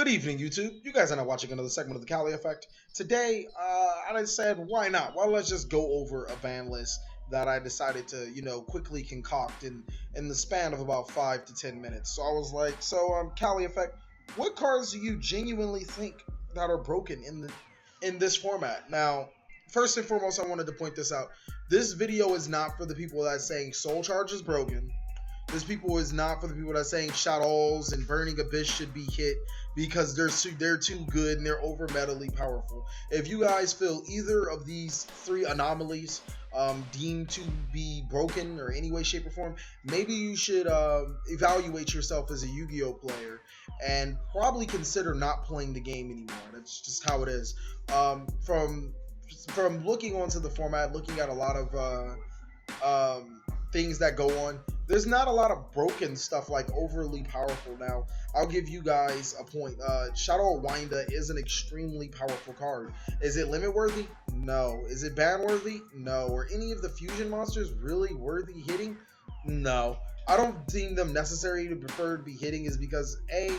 Good evening, YouTube. You guys are now watching another segment of the TheCaliEffect. Today, I said, why not? Well, let's just go over a ban list that I decided to, quickly concoct in the span of about 5 to 10 minutes. So I was like, TheCaliEffect, what cards do you genuinely think that are broken in this format? Now, first and foremost, I wanted to point this out. This video is not for the people that are saying Soul Charge is broken. This people is not for the people that are saying Shadows and Burning Abyss should be hit because they're too good and they're over metally powerful. If you guys feel either of these three anomalies deemed to be broken or any way, shape, or form, maybe you should evaluate yourself as a YuGiOh player and probably consider not playing the game anymore. That's just how it is. From looking onto the format, looking at a lot of things that go on, there's not a lot of broken stuff like overly powerful. Now, I'll give you guys a point. Shadow Winder is an extremely powerful card. Is it limit worthy? No. Is it ban worthy? No. Are any of the fusion monsters really worthy hitting? No. I don't deem them necessary to prefer to be hitting is because A,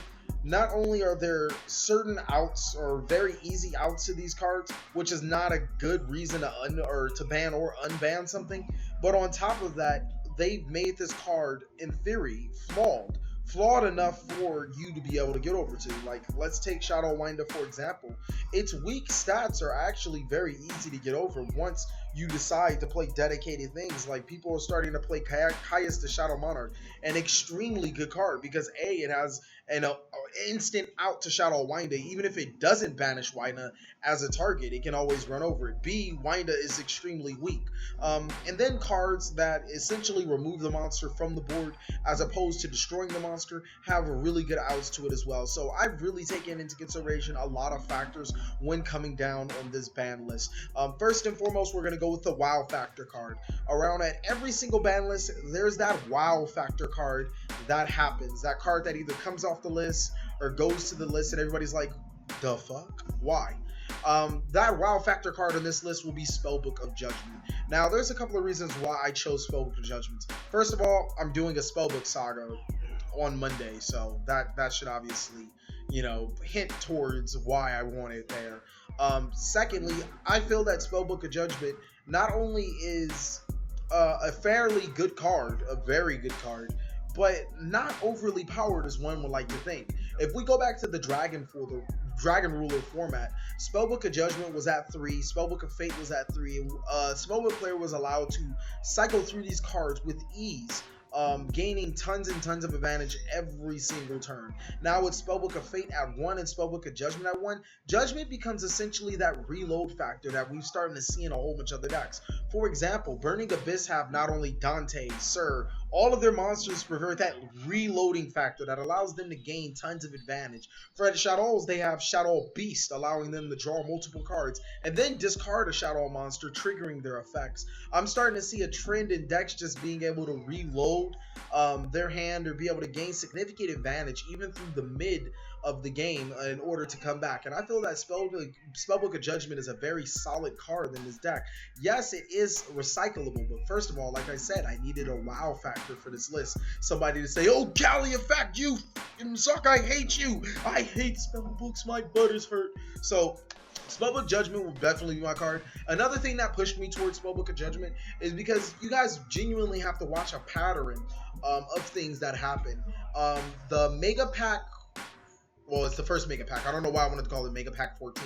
not only are there certain outs or very easy outs to these cards, which is not a good reason to ban or unban something, but on top of that, they've made this card, in theory, flawed enough for you to be able to get over to. Like, let's take Shadow Winder for example. Its weak stats are actually very easy to get over once you decide to play dedicated things. Like, people are starting to play Caius the Shadow Monarch, an extremely good card because A, it has an instant out to Shadow Winder. Even if it doesn't banish Winder as a target, it can always run over it. B, Winder is extremely weak. And then cards that essentially remove the monster from the board as opposed to destroying the monster have a really good outs to it as well. So I've really taken into consideration a lot of factors when coming down on this ban list. First and foremost, we're going to go with the wow factor card. Around at every single ban list, there's that wow factor card that happens. That card that either comes off the list or goes to the list and everybody's like, the fuck? Why? That wow factor card on this list will be Spellbook of Judgment. Now, there's a couple of reasons why I chose Spellbook of Judgment. First of all, I'm doing a Spellbook saga on Monday, so that should obviously, hint towards why I want it there. Secondly, I feel that Spellbook of Judgment not only is a fairly good card, a very good card, but not overly powered as one would like to think. If we go back to the Dragon Ruler format, Spellbook of Judgment was at 3, Spellbook of Fate was at 3, and Spellbook player was allowed to cycle through these cards with ease, gaining tons and tons of advantage every single turn. Now with Spellbook of Fate at 1 and Spellbook of Judgment at 1, Judgment becomes essentially that reload factor that we've started to see in a whole bunch of other decks. For example, Burning Abyss have not only Dante, Sir, all of their monsters pervert that reloading factor that allows them to gain tons of advantage. For the Shadows, they have Shadow Beast, allowing them to draw multiple cards and then discard a Shadow monster, triggering their effects. I'm starting to see a trend in decks just being able to reload their hand or be able to gain significant advantage even through the mid of the game in order to come back. And I feel that Spellbook of Judgment is a very solid card in this deck. Yes, it is recyclable, but first of all, like I said, I needed a wow factor for this list. Somebody to say, oh, TheCaliEffect, you suck, I hate you. I hate Spellbooks, my butt is hurt. So Spellbook Judgment will definitely be my card. Another thing that pushed me towards Spellbook of Judgment is because you guys genuinely have to watch a pattern of things that happen. The Mega Pack, well, it's the first Mega Pack. I don't know why I wanted to call it Mega Pack 14.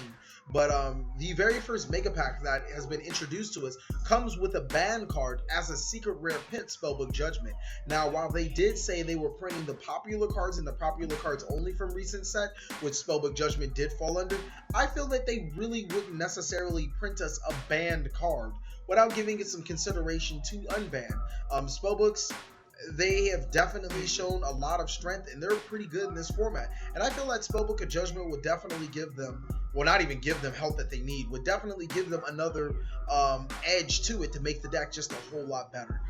But the very first Mega Pack that has been introduced to us comes with a ban card as a secret rare pit, Spellbook Judgment. Now, while they did say they were printing the popular cards and the popular cards only from recent set, which Spellbook Judgment did fall under, I feel that they really wouldn't necessarily print us a banned card without giving it some consideration to unban. Spellbooks, they have definitely shown a lot of strength and they're pretty good in this format. And I feel that Spellbook of Judgment would definitely give them, well, not even give them health that they need, would definitely give them another edge to it to make the deck just a whole lot better.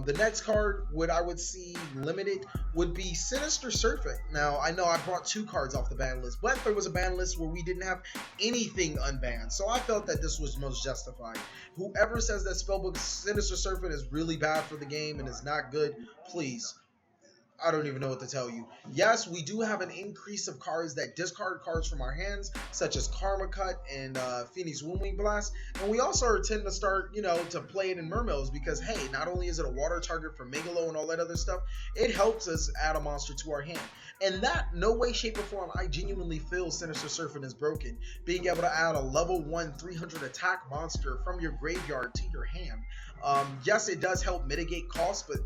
The next card I would see limited would be Sinister Serpent. Now, I know I brought 2 cards off the ban list, but there was a ban list where we didn't have anything unbanned, so I felt that this was most justified. Whoever says that Spellbook Sinister Serpent is really bad for the game and is not good, please I don't even know what to tell you. Yes, we do have an increase of cards that discard cards from our hands, such as Karma Cut and Phoenix Woundwing Blast. And we also tend to start, to play it in Mermails because, hey, not only is it a water target for Megalo and all that other stuff, it helps us add a monster to our hand. And that, no way, shape, or form, I genuinely feel Sinister Serpent is broken. Being able to add a level 1 300 attack monster from your graveyard to your hand. Yes, it does help mitigate costs, but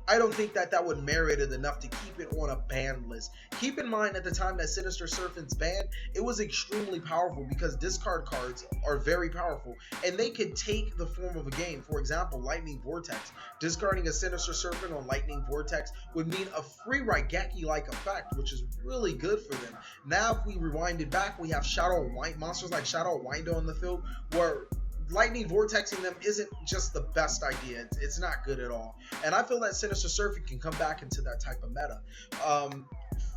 I don't think that would merit it enough to keep it on a ban list. Keep in mind, at the time that Sinister Serpent's banned, it was extremely powerful because discard cards are very powerful and they could take the form of a game. For example, Lightning Vortex. Discarding a Sinister Serpent on Lightning Vortex would mean a free Raigeki-like effect, which is really good for them. Now, if we rewind it back, we have monsters like Shadow Windo in the field, where Lightning Vortexing them isn't just the best idea. It's not good at all. And I feel that Sinister Serpent can come back into that type of meta.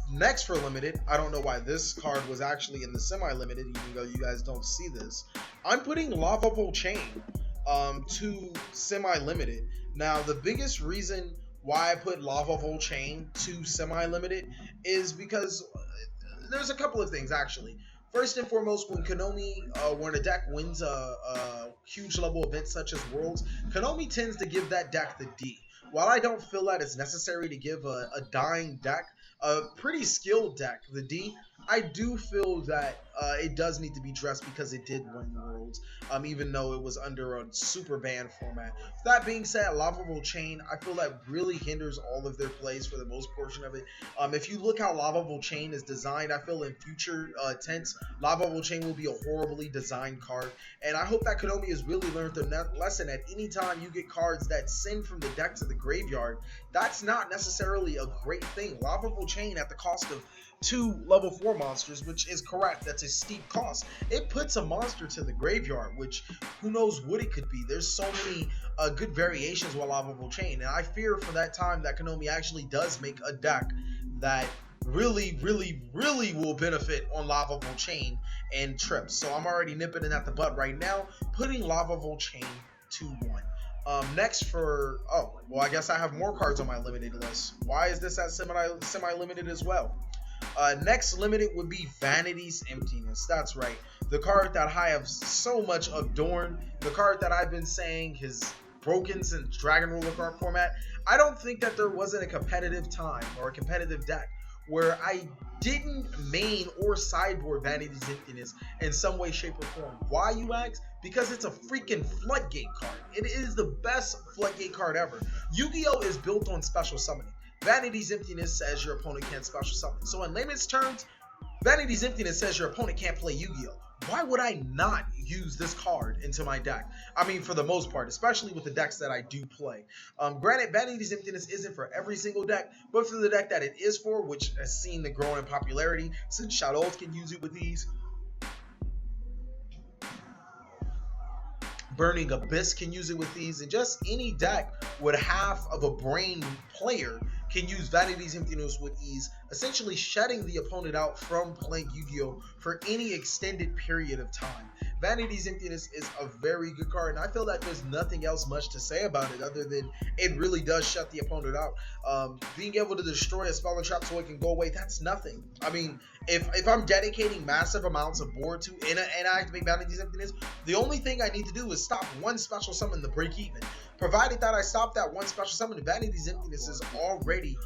Next for limited, I don't know why this card was actually in the semi-limited, even though you guys don't see this. I'm putting Lavalval Chain to semi-limited. Now, the biggest reason why I put Lavalval Chain to semi-limited is because there's a couple of things, actually. First and foremost, when a deck wins a huge level event such as Worlds, Konami tends to give that deck the D. While I don't feel that it's necessary to give a dying deck, a pretty skilled deck, the D, I do feel that it does need to be dressed because it did win Worlds, even though it was under a super ban format. That being said, Lavalval Chain, I feel that really hinders all of their plays for the most portion of it. If you look how Lavalval Chain is designed, I feel in future tense, Lavalval Chain will be a horribly designed card. And I hope that Konami has really learned their lesson. At any time you get cards that send from the deck to the graveyard, that's not necessarily a great thing. Lavalval Chain, at the cost of 2 level 4 monsters, which is correct, that's a steep cost, it puts a monster to the graveyard, which who knows what it could be. There's so many good variations with Lavalval Chain, and I fear for that time that Konami actually does make a deck that really will benefit on Lavalval Chain and trips. So I'm already nipping it at the butt right now, putting Lavalval Chain to 1. Next for, I guess I have more cards on my limited list. Why is this at semi-limited as well? Next limited would be Vanity's Emptiness. That's right. The card that I have so much adorned. The card that I've been saying has broken since Dragon Ruler card format. I don't think that there wasn't a competitive time or a competitive deck where I didn't main or sideboard Vanity's Emptiness in some way, shape, or form. Why, you ask? Because it's a freaking floodgate card. It is the best floodgate card ever. YuGiOh is built on special summoning. Vanity's Emptiness says your opponent can't special summon. So in layman's terms, Vanity's Emptiness says your opponent can't play YuGiOh. Why would I not use this card into my deck? I mean, for the most part, especially with the decks that I do play. Granted, Vanity's Emptiness isn't for every single deck, but for the deck that it is for, which has seen the growing popularity, since Shadows can use it with ease, Burning Abyss can use it with these, and just any deck with half of a brain player can use Vanity's Emptiness with ease, essentially shutting the opponent out from playing YuGiOh for any extended period of time. Vanity's Emptiness is a very good card, and I feel that there's nothing else much to say about it other than it really does shut the opponent out. Being able to destroy a spell and trap so it can go away, that's nothing. I mean, if I'm dedicating massive amounts of board to and I activate Vanity's Emptiness, the only thing I need to do is stop one special summon to break even. Provided that I stop that one special summon, Vanity's Emptiness is already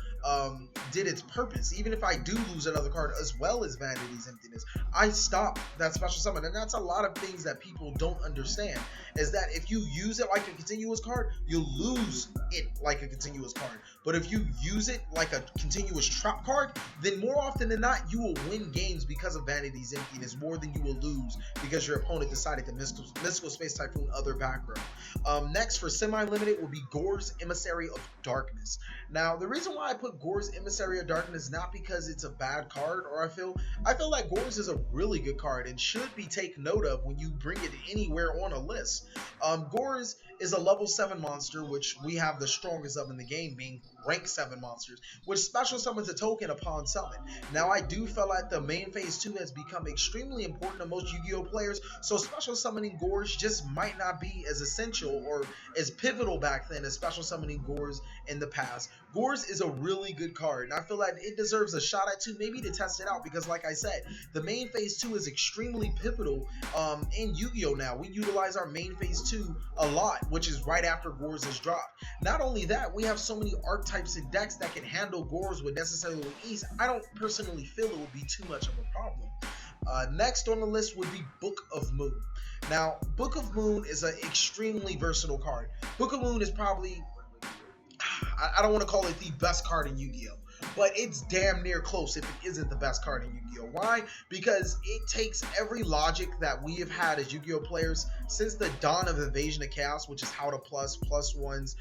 did its purpose. Even if I do lose another card as well as Vanity's Emptiness, I stop that special summon. And that's a lot of things that people don't understand, is that if you use it like a continuous card, you lose it like a continuous card. But if you use it like a continuous trap card, then more often than not, you will win games because of Vanity's Emptiness more than you will lose because your opponent decided to Mystical Space Typhoon other back row. Next for semi-limited will be Gorz, Emissary of Darkness. Now, the reason why I put Gorz, Emissary of Darkness is not because it's a bad card, or I feel like Gorz is a really good card and should be taken note of when you bring it anywhere on a list. Gorz is a level 7 monster, which we have the strongest of in the game, being rank 7 monsters, which special summons a token upon summon. Now, I do feel like the main phase 2 has become extremely important to most Yu-Gi-Oh players, so special summoning Gorz just might not be as essential or as pivotal back then as special summoning Gorz in the past. Gorz is a really good card, and I feel like it deserves a shot at 2, maybe to test it out, because like I said, the main phase 2 is extremely pivotal in Yu-Gi-Oh now. We utilize our main phase 2 a lot, which is right after Gorz is dropped. Not only that, we have so many archetypes and decks that can handle Gorz with necessarily ease. I don't personally feel it would be too much of a problem. Next on the list would be Book of Moon. Now, Book of Moon is an extremely versatile card. Book of Moon is probably, I don't want to call it the best card in Yu-Gi-Oh, but it's damn near close if it isn't the best card in Yu-Gi-Oh. Why? Because it takes every logic that we have had as Yu-Gi-Oh players since the dawn of Invasion of Chaos, which is how to plus ones,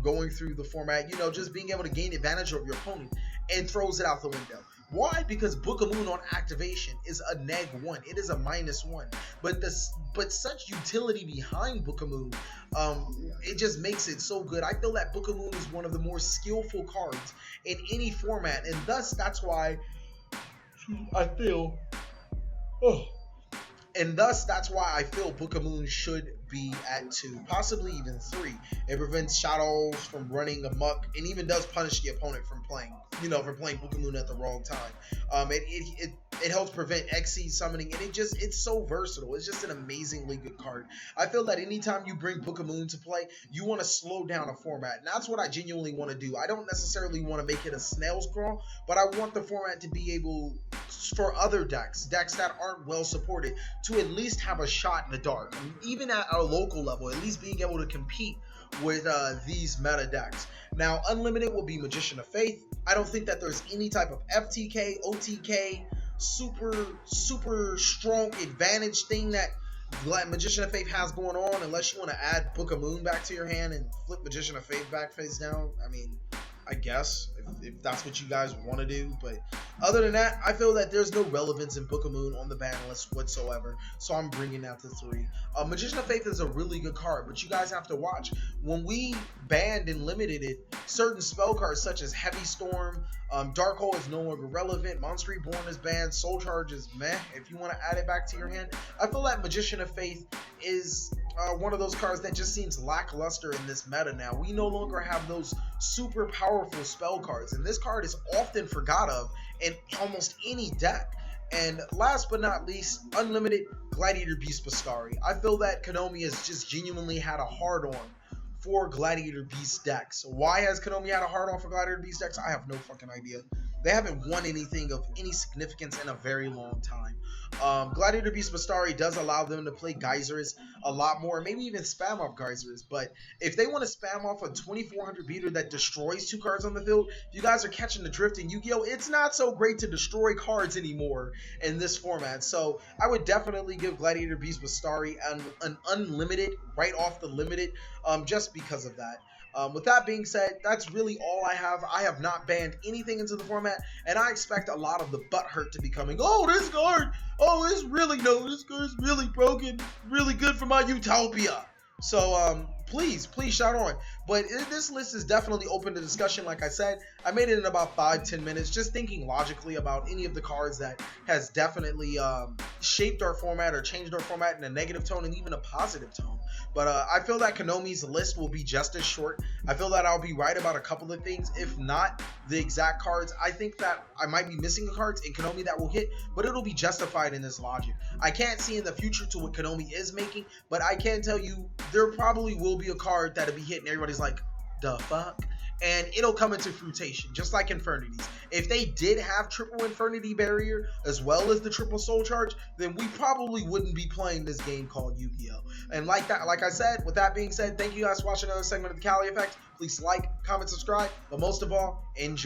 going through the format, you know, just being able to gain advantage of your opponent, and throws it out the window. Why? Because Book of Moon on activation is a -1. It is a -1. But such utility behind Book of Moon, it just makes it so good. I feel that Book of Moon is one of the more skillful cards in any format, and thus that's why I feel Book of Moon should be at 2, possibly even 3. It prevents shadows from running amok, and even does punish the opponent from playing Book of Moon at the wrong time. It helps prevent XC summoning, and it's so versatile. It's just an amazingly good card. I feel that anytime you bring Book of Moon to play, you want to slow down a format, and that's what I genuinely want to do. I don't necessarily want to make it a snail's crawl, but I want the format to be able, for other decks that aren't well supported, to at least have a shot in the dark. I mean, even at our local level, at least being able to compete with these meta decks. Now, Unlimited will be Magician of Faith. I don't think that there's any type of FTK, OTK, super strong advantage thing that Magician of Faith has going on, unless you want to add Book of Moon back to your hand and flip Magician of Faith back face down. I mean, I guess if that's what you guys want to do, but other than that, I feel that there's no relevance in Book of Moon on the ban list whatsoever, so I'm bringing that to 3. Magician of Faith is a really good card, but you guys have to watch. When we banned and limited it, certain spell cards such as Heavy Storm, Dark Hole is no longer relevant, Monster Reborn is banned, Soul Charge is meh if you want to add it back to your hand. I feel like Magician of Faith is one of those cards that just seems lackluster in this meta now. We no longer have those super powerful spell cards, and this card is often forgot of in almost any deck. And last but not least, Unlimited Gladiator Beast Bestiari. I feel that Konami has just genuinely had a hard-on for Gladiator Beast decks. Why has Konami had a hard-on for Gladiator Beast decks? I have no fucking idea. They haven't won anything of any significance in a very long time. Gladiator Beast Bestiari does allow them to play Geysers a lot more, maybe even spam off Geysers, but if they want to spam off a 2400 beater that destroys 2 cards on the field, if you guys are catching the drift in Yu-Gi-Oh, it's not so great to destroy cards anymore in this format, so I would definitely give Gladiator Beast Bestiari an Unlimited right off the limited, just because of that. With that being said, that's really all I have. I have not banned anything into the format, and I expect a lot of the butthurt to be coming. Oh, this card! Oh, this card's really broken. Really good for my Utopia. So, please shout on. But this list is definitely open to discussion. Like I said, I made it in about 5-10 minutes, just thinking logically about any of the cards that has definitely shaped our format or changed our format in a negative tone and even a positive tone. But I feel that Konami's list will be just as short. I feel that I'll be right about a couple of things, if not the exact cards. I think that I might be missing the cards in Konami that will hit, but it'll be justified in this logic. I can't see in the future to what Konami is making, but I can tell you there probably will be a card that'll be hit and everybody's like, the fuck? And it'll come into fruition, just like Infernities. If they did have triple Infernity Barrier as well as the triple Soul Charge, then we probably wouldn't be playing this game called Yu-Gi-Oh. And like I said, with that being said, thank you guys for watching another segment of The Cali Effect. Please like, comment, subscribe, but most of all, enjoy.